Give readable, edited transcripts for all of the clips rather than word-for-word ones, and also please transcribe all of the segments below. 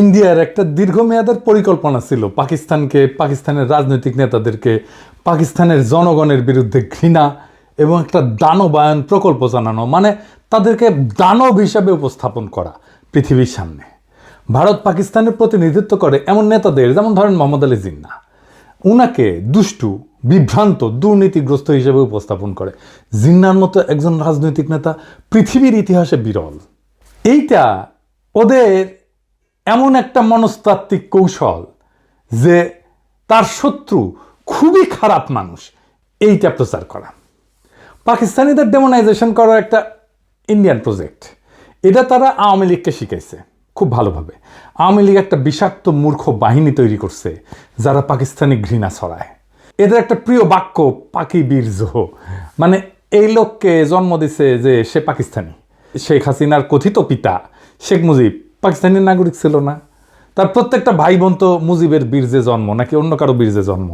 ইন্ডিয়ার একটা দীর্ঘমেয়াদের পরিকল্পনা ছিল পাকিস্তানকে, পাকিস্তানের রাজনৈতিক নেতাদেরকে পাকিস্তানের জনগণের বিরুদ্ধে ঘৃণা এবং একটা দানবায়ন প্রকল্প জানানো, মানে তাদেরকে দানব হিসাবে উপস্থাপন করা পৃথিবীর সামনে। ভারত পাকিস্তানের প্রতিনিধিত্ব করে এমন নেতাদের, যেমন ধরেন মোহাম্মদ আলী জিন্নাহ, উনাকে দুষ্টু, বিভ্রান্ত, দুর্নীতিগ্রস্ত হিসেবে উপস্থাপন করে। জিন্নাহর মতো একজন রাজনৈতিক নেতা পৃথিবীর ইতিহাসে বিরল। এইটা ওদের এমন একটা মনস্তাত্ত্বিক কৌশল যে তার শত্রু খুবই খারাপ মানুষ, এইটা প্রচার করা। পাকিস্তানিদের ডেমোনাইজেশন করার একটা ইন্ডিয়ান প্রজেক্ট, এটা তারা আওয়ামী লীগকে শিখাইছে খুব ভালোভাবে। আওয়ামী লীগ একটা বিষাক্ত মূর্খ বাহিনী তৈরি করছে যারা পাকিস্তানি ঘৃণা ছড়ায়। এদের একটা প্রিয় বাক্য পাকি বীর জোহ, মানে এই লোককে জন্ম দিছে যে সে পাকিস্তানি। শেখ হাসিনার কথিত পিতা শেখ মুজিব পাকিস্তানি নাগরিক ছিল না? তার প্রত্যেকটা ভাই বোন তো মুজিবের বীর্যে জন্ম নাকি অন্য কারো বীর্যে জন্ম?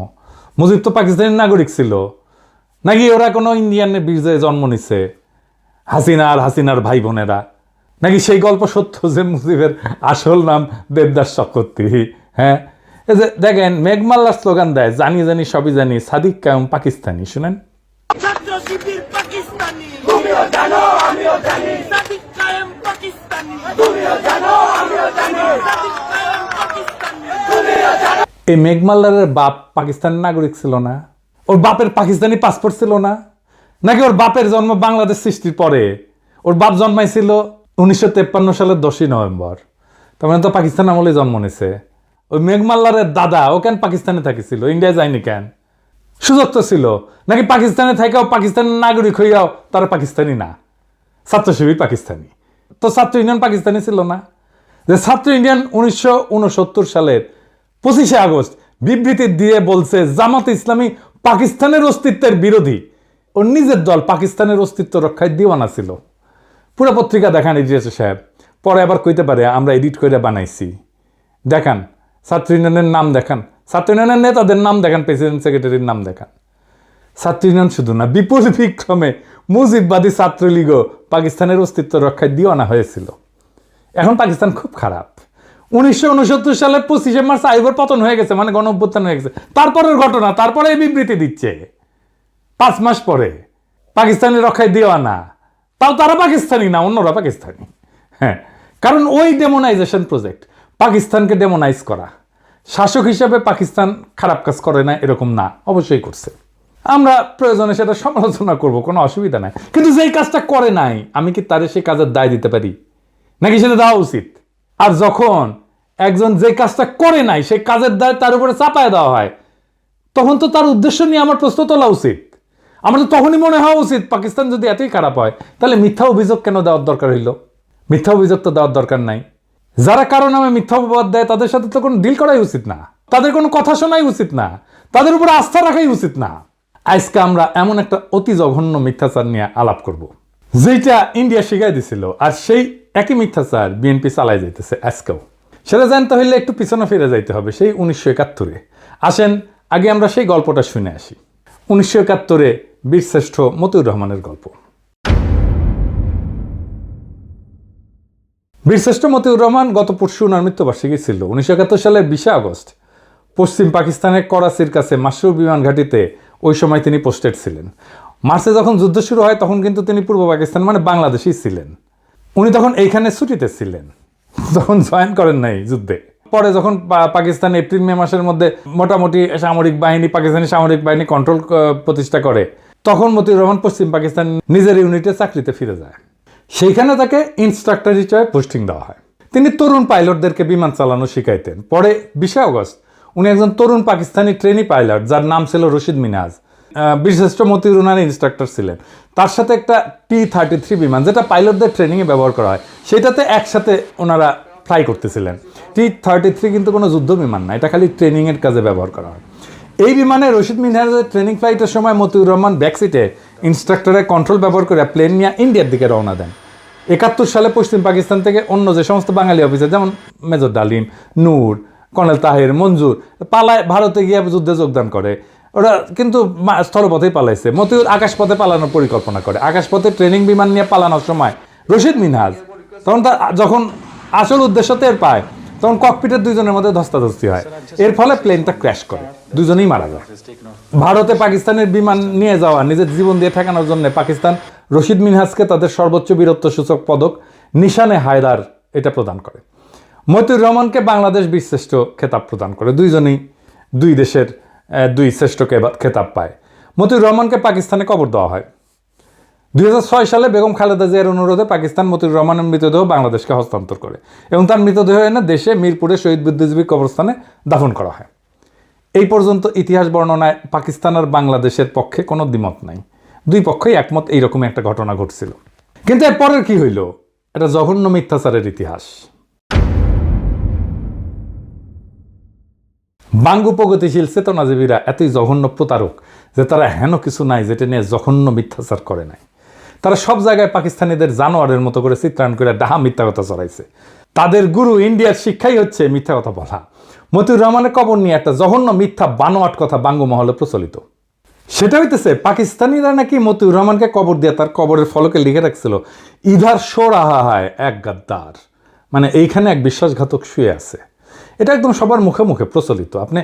মুজিব তো পাকিস্তানি নাগরিক ছিল নাকি ওরা কোনো ইন্ডিয়ানের বীর্যে জন্ম নিছে? হাসিনার ভাই বোনেরা নাকি সেই গল্প সত্য যে মুজিবের আসল নাম দেবদাস চক্রবর্তী? হ্যাঁ, এই যে দেখেন মেঘমাল্লার স্লোগান দেয়, জানি জানি সবই জানি, সাদিক কায়েম পাকিস্তানি। শুনেন, ছাত্র শিবির পাকিস্তানি, তুমিও জানো আমিও জানি, সাদিক কায়েম পাকিস্তানি, তুমিও জানো আমিও জানি, সাদিক কায়েম পাকিস্তানি, তুমিও জানো। এই মেঘমাল্লারের বাপ পাকিস্তানি নাগরিক ছিল না? ওর বাপের পাকিস্তানি পাসপোর্ট ছিল না? নাকি ওর বাপের জন্ম বাংলাদেশ সৃষ্টির পরে? ওর বাপ জন্মাইছিল 1953 সালের 10ই নভেম্বর, তার মানে তো পাকিস্তান আমলে জন্ম নিছে। ওই মেঘমাল্লারের দাদা ও কেন পাকিস্তানে থাকিছিল, ইন্ডিয়া যায়নি কেন? সুযোগ তো ছিল। নাকি পাকিস্তানে থাকাও পাকিস্তানের নাগরিক হইয়াও তারা পাকিস্তানি না, ছাত্র শিবির পাকিস্তানি? তো ছাত্র ইউনিয়ন পাকিস্তানি ছিল না? যে ছাত্র ইউনিয়ন 1969 সালের 25শে আগস্ট বিবৃতি দিয়ে বলছে জামাত ইসলামী পাকিস্তানের অস্তিত্বের বিরোধী। ওর নিজের দল পাকিস্তানের অস্তিত্ব রক্ষায় দিওয়ানা ছিল। পুরো পত্রিকা দেখান ইদ্রিস সাহেব, পরে আবার কইতে পারে আমরা এডিট করে বানাইছি। দেখান ছাত্র ইউনিয়নের নাম দেখান, ছাত্র ইউনিয়নের নেতাদের নাম দেখান, প্রেসিডেন্ট সেক্রেটারির নাম দেখান। ছাত্র ইউনিয়ন শুধু না, বিপুল বিক্রমে মুজিববাদী ছাত্রলীগও পাকিস্তানের অস্তিত্ব রক্ষায় দিওয়ানা হয়েছিল। এখন পাকিস্তান খুব খারাপ। 1969 সালের 25শে মার্চ আইবার পতন হয়ে গেছে, মানে গণঅভ্যুত্থান হয়ে গেছে। তারপরের ঘটনা, তারপরে এই বিবৃতি দিচ্ছে 5 মাস পরে পাকিস্তানের রক্ষায় দিওয়ানা। তাও তারা পাকিস্তানি না, অন্যরা পাকিস্তানি। হ্যাঁ, কারণ ওই ডেমোনাইজেশন প্রজেক্ট, পাকিস্তানকে ডেমোনাইজ করা। শাসক হিসাবে পাকিস্তান খারাপ কাজ করে না এরকম না, অবশ্যই করছে। আমরা প্রয়োজনে সেটা সমালোচনা করব, কোনো অসুবিধা নাই। কিন্তু যেই কাজটা করে নাই, আমি কি তারে সেই কাজের দায় দিতে পারি? নাকি সেটা দেওয়া উচিত? আর যখন একজন যে কাজটা করে নাই সেই কাজের দায় তার উপরে চাপায় দেওয়া হয়, তখন তো তার উদ্দেশ্য নিয়ে আমার প্রশ্ন তোলা উচিত। আমার তো তখনই মনে হওয়া উচিত পাকিস্তান যদি এতই খারাপ হয় তাহলে মিথ্যা অভিযোগ কেন দেওয়ার দরকার হইল? মিথ্যা অভিযোগ তো দেওয়ার দরকার নাই। যারা কারণ নামে মিথ্যা অপবাদ দেয় তাদের সাথে তো কোনো ডিল করাই উচিত না, তাদের কোনো কথা শোনাই উচিত না, তাদের উপরে আস্থা রাখাই উচিত না। আজকে আমরা এমন একটা অতি জঘন্য মিথ্যাচার নিয়ে আলাপ করব যেটা ইন্ডিয়া শিখাই দিছিল, আর সেই একই মিথ্যাচার বিএনপি চালাই যাইতেছে আজকেও। সেটা জানতে হইলে একটু পিছনে ফিরে যাইতে হবে, সেই 1971-এ। আসেন আগে আমরা সেই গল্পটা শুনে আসি। 1971-এ বীরশ্রেষ্ঠ মতিউর রহমানের গল্প। বীরশ্রেষ্ঠ মতিউর রহমান গত পরশু ওনার মৃত্যুবার্ষিকী ছিল। 1971 সালের 20শে আগস্ট পশ্চিম পাকিস্তানের করাচির কাছে মাসরুর বিমান ঘাঁটিতে ওই সময় তিনি পোস্টেড ছিলেন। মার্চে যখন যুদ্ধ শুরু হয় তখন কিন্তু তিনি পূর্ব পাকিস্তান মানে বাংলাদেশেই ছিলেন। উনি তখন এইখানে ছুটিতে ছিলেন, যখন জয়েন করেন নাই যুদ্ধে। পরে যখন পাকিস্তান এপ্রিল মে মাসের মধ্যে মোটামুটি পাকিস্তানি সামরিক বাহিনী কন্ট্রোল প্রতিষ্ঠা করে, তখন মতিউর রহমান পশ্চিম পাকিস্তান নিজের ইউনিটে চাকরিতে ফিরে যায়। সেইখানে তাকে ইনস্ট্রাক্টর হিসেবে পোস্টিং দেওয়া হয়। তিনি তরুণ পাইলটদেরকে বিমান চালানো শিখাইতেন। পরে 20শে আগস্ট উনি একজন তরুণ পাকিস্তানি ট্রেনি পাইলট, যার নাম ছিল রশিদ মিনাজ, বীরশ্রেষ্ঠ মতিউর রহমানের ইনস্ট্রাক্টর ছিলেন। তার সাথে একটা T-33 বিমান, যেটা পাইলটদের ট্রেনিংয়ে ব্যবহার করা হয়, সেটাতে একসাথে ওনারা ফ্লাই করতেছিলেন। T-33 কিন্তু কোনো যুদ্ধ বিমান না, এটা খালি ট্রেনিংয়ের কাজে ব্যবহার করা হয়। এই বিমানে রশিদ মিনাজের ট্রেনিং ফ্লাইটের সময় মতিউর রহমান ব্যাকসিটে ইনস্ট্রাক্টরের কন্ট্রোল ব্যবহার করে প্লেন নিয়ে ইন্ডিয়ার দিকে রওনা দেন। 71 সালে পশ্চিম পাকিস্তান থেকে অন্য যে সমস্ত বাঙালি অফিসার, যেমন মেজর ডালিম, নূর, কর্নেল তাহের, মঞ্জুর, পালায় ভারতে গিয়ে যুদ্ধে যোগদান করে। ওরা কিন্তু স্থলপথেই পালাইছে। মতিউর আকাশপথে পালানোর পরিকল্পনা করে। আকাশপথে ট্রেনিং বিমান নিয়ে পালানোর সময় রশিদ মিনহাজ তখন যখন আসল উদ্দেশ্য টের পায়, তখন ককপিটের দুইজনের মধ্যে ধস্তাধস্তি হয়, এর ফলে প্লেনটা ক্র্যাশ করে, দুজনেই মারা যায়। ভারতে পাকিস্তানের বিমান নিয়ে যাওয়া নিজের জীবন দিয়ে ঠেকানোর জন্য পাকিস্তান রশিদ মিনহাজকে তাদের সর্বোচ্চ বীরত্ব সূচক পদক নিশানে হায়দার এটা প্রদান করে। মতিউর রহমানকে বাংলাদেশ বীরশ্রেষ্ঠ খেতাব প্রদান করে। দুইজনেই দুই দেশের দুই শ্রেষ্ঠ খেতাব পায়। মতিউর রহমানকে পাকিস্তানে কবর দেওয়া হয়। 2006 সালে বেগম খালেদা জিয়ার অনুরোধে পাকিস্তান মতিউর রহমানের মৃতদেহ বাংলাদেশকে হস্তান্তর করে এবং তার মৃতদেহ এনে দেশে মিরপুরে শহীদ বুদ্ধিজীবী কবরস্থানে দাফন করা হয়। এই পর্যন্ত ইতিহাস বর্ণনায় পাকিস্তান আর বাংলাদেশের পক্ষে কোনো দ্বিমত নাই, দুই পক্ষই একমত এইরকম একটা ঘটনা ঘটছিল। কিন্তু এরপরের কি হইল? এটা জঘন্য মিথ্যাচারের ইতিহাস। বাঙ্গু প্রগতিশীল চেতনাজীবীরা এতই জঘন্য প্রতারক যে তারা হেন কিছু নাই যেটা নিয়ে জঘন্য মিথ্যাচার করে নাই। তারা সব জায়গায় পাকিস্তানিদের জানোয়ারের মতো করে চিত্রায়ন করে ডাহা মিথ্যা কথা চড়াইছে। তাদের গুরু ইন্ডিয়ার শিক্ষাই হচ্ছে মিথ্যা কথা বলা। মতিউর রহমানের কবর নিয়ে একটা জঘন্য মিথ্যা বানোয়াট কথা বাঙ্গু মহলে প্রচলিত। সেটা হইতেছে পাকিস্তানিরা নাকি মতিউর রহমানকে কবর দিয়ে তার কবরের ফলকে লিখে রাখছিল, ইধার শো রাহা হয় এক গাদ্দার, মানে এইখানে এক বিশ্বাসঘাতক শুয়ে আছে। এটা একদম সবার মুখে মুখে প্রচলিত। আপনি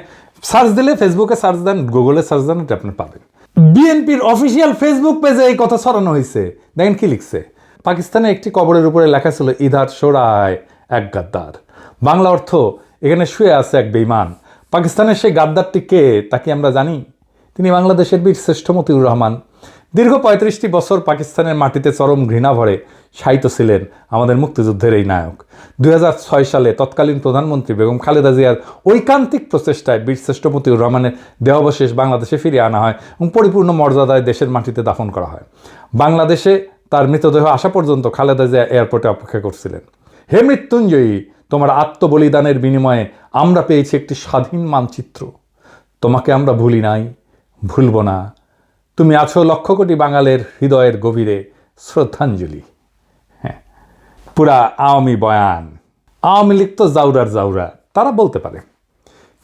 সার্চ দিলে, ফেসবুকে সার্চ দেন, গুগলে সার্চ দেন, এটা আপনি পাবেন। বিএনপির অফিসিয়াল ফেসবুক পেজে এই কথা ছড়ানো হয়েছে। দেখেন কি লিখছে, পাকিস্তানে একটি কবরের উপরে লেখা ছিল ইধার শো রাহা হয় এক গাদ্দার। বাংলা অর্থ, এখানে শুয়ে আছে এক বেঈমান। পাকিস্তানের সেই গাদ্দারটি কে তা কি আমরা জানি? তিনি বাংলাদেশের বীরশ্রেষ্ঠ মতিউর রহমান। দীর্ঘ 35টি বছর পাকিস্তানের মাটিতে চরম ঘৃণা ভরে শায়িত ছিলেন আমাদের মুক্তিযুদ্ধের এই নায়ক। 2006 সালে তৎকালীন প্রধানমন্ত্রী বেগম খালেদা জিয়ার ঐকান্তিক প্রচেষ্টায় বীরশ্রেষ্ঠ মতিউর রহমানের দেহাবশেষ বাংলাদেশে ফিরিয়ে আনা হয় এবং পরিপূর্ণ মর্যাদায় দেশের মাটিতে দাফন করা হয়। বাংলাদেশে তার মৃতদেহ আসা পর্যন্ত খালেদা জিয়া এয়ারপোর্টে অপেক্ষা করছিলেন। হে মৃত্যুঞ্জয়ী, তোমার আত্মবলিদানের বিনিময়ে আমরা পেয়েছি একটি স্বাধীন মানচিত্র। তোমাকে আমরা ভুলি নাই, ভুলব না। তুমি আছো লক্ষ কোটি বাঙালের হৃদয়ের গভীরে শ্রদ্ধাঞ্জলি। হ্যাঁ, পুরা আওয়ামী বয়ান। আওয়ামী লীগ তো জাউরার জাউরা, তারা বলতে পারে,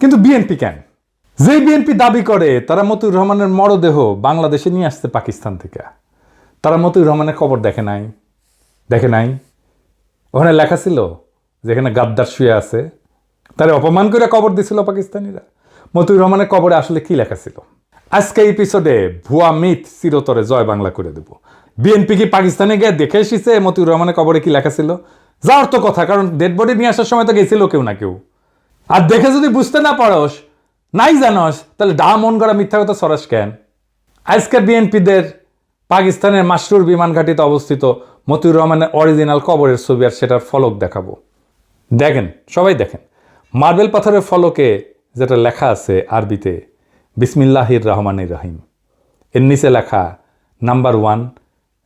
কিন্তু বিএনপি কেন? যেই বিএনপি দাবি করে তারা মতিউর রহমানের মরদেহ বাংলাদেশে নিয়ে আসছে পাকিস্তান থেকে, তারা মতিউর রহমানের কবর দেখে নাই। ওখানে লেখা ছিল যেখানে গাদ্দার শুয়ে আছে, তারা অপমান করে কবর দিছিল পাকিস্তানিরা। মতিউর রহমানের কবরে আসলে কি লেখা ছিল? আজকে এপিসোডে ভুয়া মিথ চিরতরে জয় বাংলা করে দেব। বিএনপি কি পাকিস্তানে গিয়ে দেখে এসেছে মতিউর রহমানের কবরে কি লেখা ছিল? যাওয়ার তো কথা, কারণ ডেড বডি নিয়ে আসার সময় তো গেছিল কেউ না কেউ। আর দেখে যদি বুঝতে না পারস, নাই জানস, তাহলে ডা মন করা মিথ্যা কথা সরাস কেন? আজকে বিএনপিদের পাকিস্তানের মাসরুর বিমান ঘাঁটিতে অবস্থিত মতিউর রহমানের অরিজিনাল কবরের ছবি আর সেটার ফলক দেখাবো। দেখেন, সবাই দেখেন, মার্বেল পাথরের ফলকে যেটা লেখা আছে আরবিতে বিসমিল্লাহির রহমানির রহিম, এর নিচে লেখা নাম্বার 1,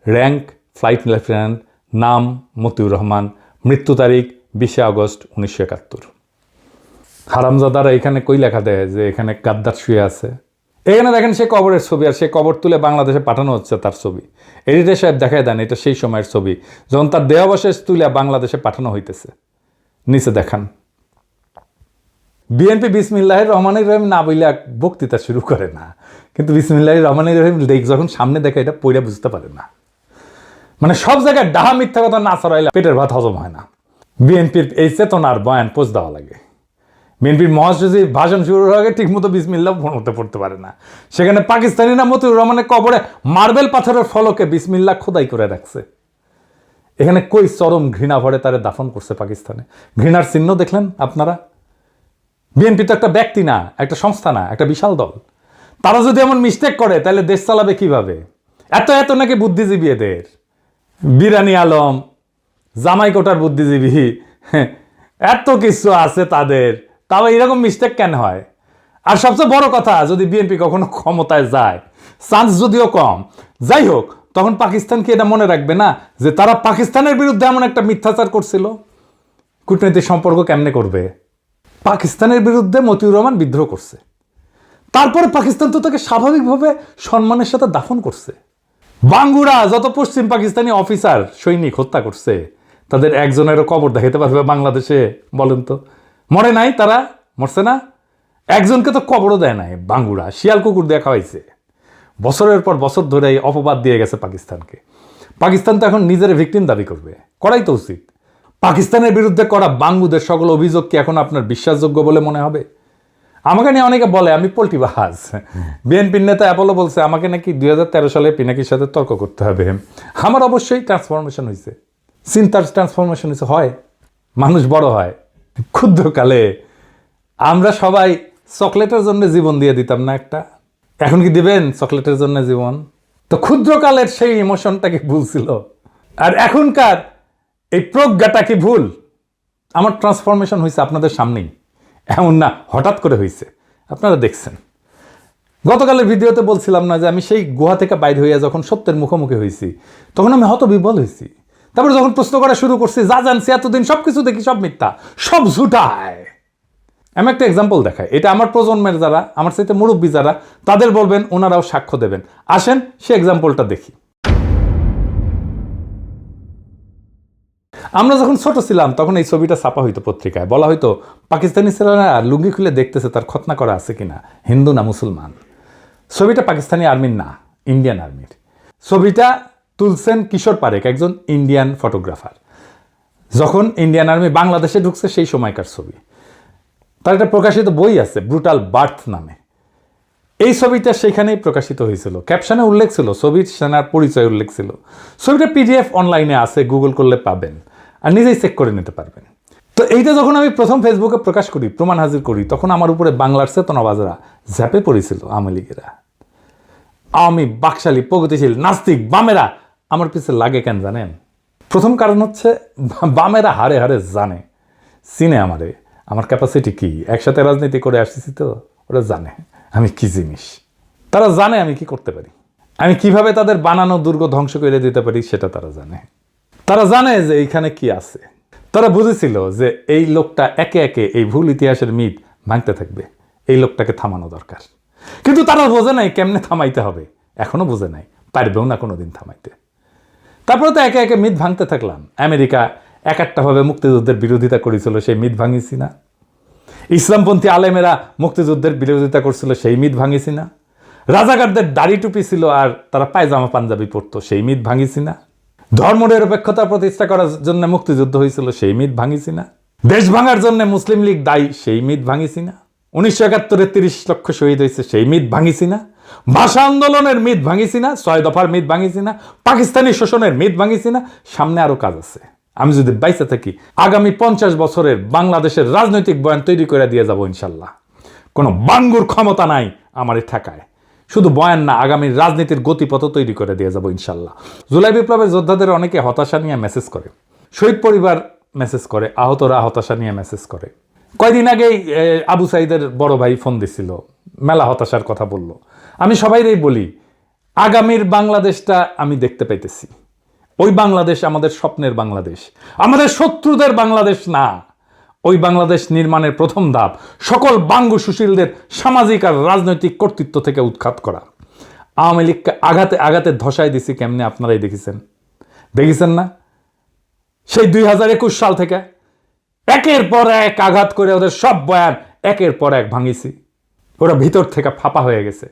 র্যাঙ্ক ফ্লাইট লেফটেন্যান্ট, নাম মতিউর রহমান, মৃত্যু তারিখ 20 আগস্ট 1971। হারামজাদারা এখানে কই লেখা দেয় যে এখানে গাদ্দার শুয়ে আছে? এখানে দেখেন সে কবরের ছবি, আর সে কবর তুলে বাংলাদেশে পাঠানো হচ্ছে তার ছবি। এডিটর সাহেব দেখায় দেন এটা সেই সময়ের ছবি যখন তার দেহাবশেষ তুলে বাংলাদেশে পাঠানো হইতেছে। নিচে দেখান, বিএনপি বিসমিল্লাহির রহমানির রহিম না বইলে বক্তৃতা শুরু করে না, কিন্তু বিসমিল্লাহির রহমানির রহিম যখন সামনে দেখে এটা পড়ে বুঝতে পারে না। মানে সব জায়গায় ডাহা মিথ্যা কথা না ছড়াইলে পেটের ভাত হজম হয় না। বিএনপির এই চেতনার বয়ান পোস্ট দেওয়া লাগে। বিএনপির মহাসচিব ভাষণ শুরুর আগে ঠিক মতো বিসমিল্লাহ পড়তে পারে না। সেখানে পাকিস্তানিরা মতিউর রহমানের কবরে মার্বেল পাথরের ফলকে বিসমিল্লাহ খোদাই করে রাখছে। এখানে কই চরম ঘৃণা ভরে তারে দাফন করছে পাকিস্তানে। ঘৃণার চিহ্ন দেখলেন আপনারা? বিএনপি তো একটা ব্যক্তি না, একটা সংস্থা না, একটা বিশাল দল। তারা যদি এমন মিস্টেক করে তাহলে দেশ চালাবে কিভাবে? এত নাকি বুদ্ধিজীবী এদের। বিরানি আলম, জামাই কোটার বুদ্ধিজীবী, এত কিছু আছে তাদের, তাও এরকম মিস্টেক কেন হয়? আর সবচেয়ে বড় কথা, যদি বিএনপি কখনো ক্ষমতায় যায়, চান্স যদিও কম, যাই হোক, তখন পাকিস্তান কি এটা মনে রাখবে না যে তারা পাকিস্তানের বিরুদ্ধে এমন একটা মিথ্যাচার করছিল? কূটনৈতিক সম্পর্ক কেমনে করবে? পাকিস্তানের বিরুদ্ধে মতিউর রহমান বিদ্রোহ করছে, তারপরে পাকিস্তান তো তাকে স্বাভাবিকভাবে সম্মানের সাথে দাফন করছে। বাঙ্গুরা যত পশ্চিম পাকিস্তানি অফিসার সৈনিক হত্যা করছে, তাদের একজনেরও কবর দেখাতে পারবে বাংলাদেশে? বলেন তো, মরে নাই? তারা মরছে না? একজনকে তো কবরও দেয় নাই বাঙ্গুরা, শিয়াল কুকুর দিয়ে খাওয়াইছে। বছরের পর বছর ধরে অপবাদ দিয়ে গেছে পাকিস্তানকে। পাকিস্তান তো এখন নিজের ভিকটিম দাবি করবে, করাই তো উচিত। পাকিস্তানের বিরুদ্ধে করা বাঙ্গুদের সকল অভিযোগ কি এখন আপনার বিশ্বাসযোগ্য বলে মনে হবে? আমাকে নিয়ে অনেকে বলে আমি পোল্টিবাজ। বিএনপির নেতা অ্যাপোলো বলছে আমাকে নাকি 2013 সালে পিনাকির সাথে তর্ক করতে হবে। আমার অবশ্যই ট্রান্সফরমেশন হয়েছে, চিন্তার ট্রান্সফরমেশন হয়েছে। হয়, মানুষ বড় হয়। ক্ষুদ্রকালে আমরা সবাই চকলেটের জন্য জীবন দিয়ে দিতাম না একটা? এখন কি দিবেন চকলেটের জন্য জীবন? তো ক্ষুদ্রকালের সেই ইমোশনটা কি ভুল ছিল? আর এখনকার এই প্রজ্ঞাটা কি ভুল? আমার ট্রান্সফরমেশন হয়েছে আপনাদের সামনেই, এমন না হঠাৎ করে হয়েছে, আপনারা দেখছেন। গতকালের ভিডিওতে বলছিলাম না যে আমি সেই গুহা থেকে বাইর হইয়া যখন সত্যের মুখোমুখি হয়েছি তখন আমি হতবিহ্বল হয়েছি। তারপরে যখন প্রশ্ন করা শুরু করছি, যা জানছি এতদিন সবকিছু দেখি সব মিথ্যা, সব ঝুটায়। আমি একটা এক্সাম্পল দেখাই, এটা আমার প্রজন্মের যারা, আমার সাথে মুরব্বী যারা, তাদের বলবেন, ওনারাও সাক্ষ্য দেবেন। আসেন সে এক্সাম্পলটা দেখি। আমরা যখন ছোট ছিলাম তখন এই ছবিটা ছাপা হইতো পত্রিকায়, বলা হইতো পাকিস্তানি ছেলেরা লুঙ্গি খুলে দেখতেছে তার খতনা করা আছে কিনা, হিন্দু না মুসলমান। ছবিটা পাকিস্তানি আর্মির না, ইন্ডিয়ান আর্মির। ছবিটা তুলছেন কিশোর পারেক, একজন ইন্ডিয়ান ফটোগ্রাফার। যখন ইন্ডিয়ান আর্মি বাংলাদেশে ঢুকছে সেই সময়কার ছবি। তার একটা প্রকাশিত বই আছে ব্রুটাল বার্থ নামে। এই ছবিটা সেখানেই প্রকাশিত হয়েছিল। ক্যাপশনে উল্লেখ ছিল, ছবির সেনার পরিচয় উল্লেখ ছিল। ছবিটা পিডিএফ অনলাইনে আছে, গুগল করলে পাবেন, আর নিজেই চেক করে নিতে পারবেন। তো এইটা যখন আমি প্রথম ফেসবুকে প্রকাশ করি, প্রমাণ হাজির করি, তখন আমার উপরে বাংলার চেতনাবাজরা ঝাঁপে পড়েছিল। আওয়ামী লীগেরা, আওয়ামী বাকশালী প্রগতিশীল নাস্তিক বামেরা আমার পিছনে লাগে কেন জানেন? প্রথম কারণ হচ্ছে বামেরা হারে হারে জানে, চিনে আমারে, আমার ক্যাপাসিটি কি, একসাথে রাজনীতি করে আসতেছি তো ওরা জানে আমি কি জিনিস। তারা জানে আমি কি করতে পারি, আমি কিভাবে তাদের বানানো দুর্গ ধ্বংস করে দিতে পারি সেটা তারা জানে। তারা জানে যে এইখানে কি আছে। তারা বুঝেছিল যে এই লোকটা একে একে এই ভুল ইতিহাসের মিথ ভাঙতে থাকবে, এই লোকটাকে থামানো দরকার। কিন্তু তারা বোঝে নাই কেমনে থামাইতে হবে, এখনো বোঝে নাই, পারবেও না কোনোদিন থামাইতে। তারপরে তো একে একে মিথ ভাঙতে থাকলাম। আমেরিকা এক একটাভাবে মুক্তিযুদ্ধের বিরোধিতা করেছিল, সেই মিথ ভাঙিছি না? ইসলামপন্থী আলেমেরা মুক্তিযুদ্ধের বিরোধিতা করছিল, সেই মিথ ভাঙিছি না? রাজাকারদের দাড়ি টুপি ছিল আর তারা পায়জামা পাঞ্জাবি পরতো, সেই মিথ ভাঙিছি না? ধর্মনিরপেক্ষতা প্রতিষ্ঠা করার জন্য মুক্তিযুদ্ধ হয়েছিল, সেই মিথ ভাঙিছি না? দেশ ভাঙার জন্য মুসলিম লীগ দায়ী, সেই মিথ ভাঙিছি না? 1971 30 লক্ষ শহীদ হয়েছে, সেই মিথ ভাঙিছি না? ভাষা আন্দোলনের মিথ ভাঙিছি না? 6 দফার মিথ ভাঙিছি না? পাকিস্তানি শোষণের মিথ ভাঙিছি না? সামনে আরো কাজ আছে। আমি যদি বাইসে থাকি আগামী 50 বছরের বাংলাদেশের রাজনৈতিক বয়ান তৈরি করে দিয়ে যাব ইনশাল্লাহ। কোনো বাঙ্গুর ক্ষমতা নাই আমার ঠেকায়। শুধু বয়ান না, আগামীর রাজনীতির গতিপথ তৈরি করে দিয়ে যাব ইনশাল্লাহ। জুলাই বিপ্লবের যোদ্ধাদের অনেকে হতাশা নিয়ে মেসেজ করে, শহীদ পরিবার মেসেজ করে, আহতরা হতাশা নিয়ে মেসেজ করে। কয়দিন আগেই আবু সাইদের বড় ভাই ফোন দিছিল, মেলা হতাশার কথা বলল। আমি সবাইরই বলি, আগামীর বাংলাদেশটা আমি দেখতে পাইতেছি। ওই বাংলাদেশ আমাদের স্বপ্নের বাংলাদেশ, আমাদের শত্রুদের বাংলাদেশ না। ওই বাংলাদেশ নির্মাণের প্রথম ধাপ সকল বাঙ্গু সুশীলদের সামাজিক আর রাজনৈতিক কর্তৃত্ব থেকে উৎখাত করা। আওয়ামী লীগকে আঘাতে আঘাতে ধসায় দিছি কেমনে আপনারাই দেখেছেন না? সেই 2021 সাল থেকে একের পর এক আঘাত করে ওদের সব বয়ান একের পর এক ভাঙিছি। ওরা ভিতর থেকে ফাঁপা হয়ে গেছে,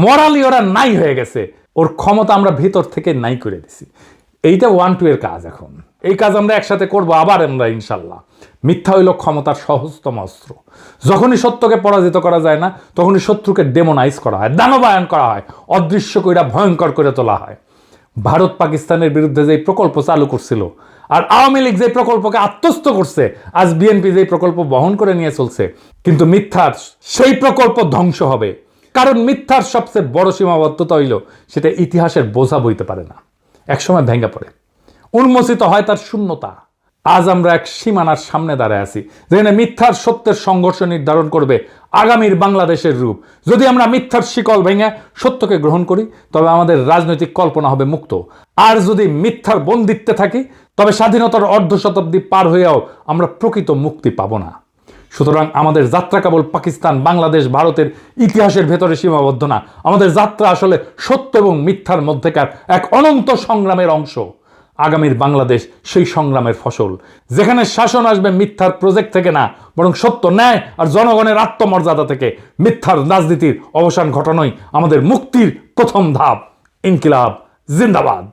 মরালি ওরা নাই হয়ে গেছে। ওর ক্ষমতা আমরা ভিতর থেকে নাই করে দিছি। এইটা 1-2 এর কাজ। এখন এই কাজ আমরা একসাথে করব আবার আমরা ইনশাল্লাহ। মিথ্যা হইল ক্ষমতার সহজতম অস্ত্র। যখনই সত্যকে পরাজিত করা যায় না, তখনই শত্রুকে ডেমোনাইজ করা হয়, দানবায়ন করা হয়, অদৃশ্য কইরা ভয়ঙ্কর করে তোলা হয়। ভারত পাকিস্তানের বিরুদ্ধে যে প্রকল্প চালু করছিল, আর আওয়ামী লীগ যে প্রকল্পকে আত্মস্থ করছে, আজ বিএনপি যে প্রকল্প বহন করে নিয়ে চলছে, কিন্তু মিথ্যার সেই প্রকল্প ধ্বংস হবে। কারণ মিথ্যার সবচেয়ে বড় সীমাবদ্ধতা হইল সেটা ইতিহাসের বোঝা বইতে পারে না, একসময় ভেঙে পড়ে, উন্মোচিত হয় তার শূন্যতা। আজ আমরা এক সীমানার সামনে দাঁড়ায় আছি, যেখানে মিথ্যার সত্যের সংঘর্ষ নির্ধারণ করবে আগামীর বাংলাদেশের রূপ। যদি আমরা মিথ্যার শিকল ভেঙে সত্যকে গ্রহণ করি, তবে আমাদের রাজনৈতিক কল্পনা হবে মুক্ত। আর যদি মিথ্যার বন্দিত্বে থাকি, তবে স্বাধীনতার অর্ধ শতাব্দী পার হয়েও আমরা প্রকৃত মুক্তি পাব না। সুতরাং আমাদের যাত্রা কেবল পাকিস্তান, বাংলাদেশ, ভারতের ইতিহাসের ভেতরে সীমাবদ্ধ না। আমাদের যাত্রা আসলে সত্য এবং মিথ্যার মধ্যেকার এক অনন্ত সংগ্রামের অংশ। আগামীর বাংলাদেশ সেই সংগ্রামের ফসল, যেখানে শাসন আসবে মিথ্যার প্রজেক্ট থেকে না, বরং সত্য, ন্যায় আর জনগণের আত্মমর্যাদা থেকে। মিথ্যার রাজনীতির অবসান ঘটানোই আমাদের মুক্তির প্রথম ধাপ। ইনকিলাব জিন্দাবাদ।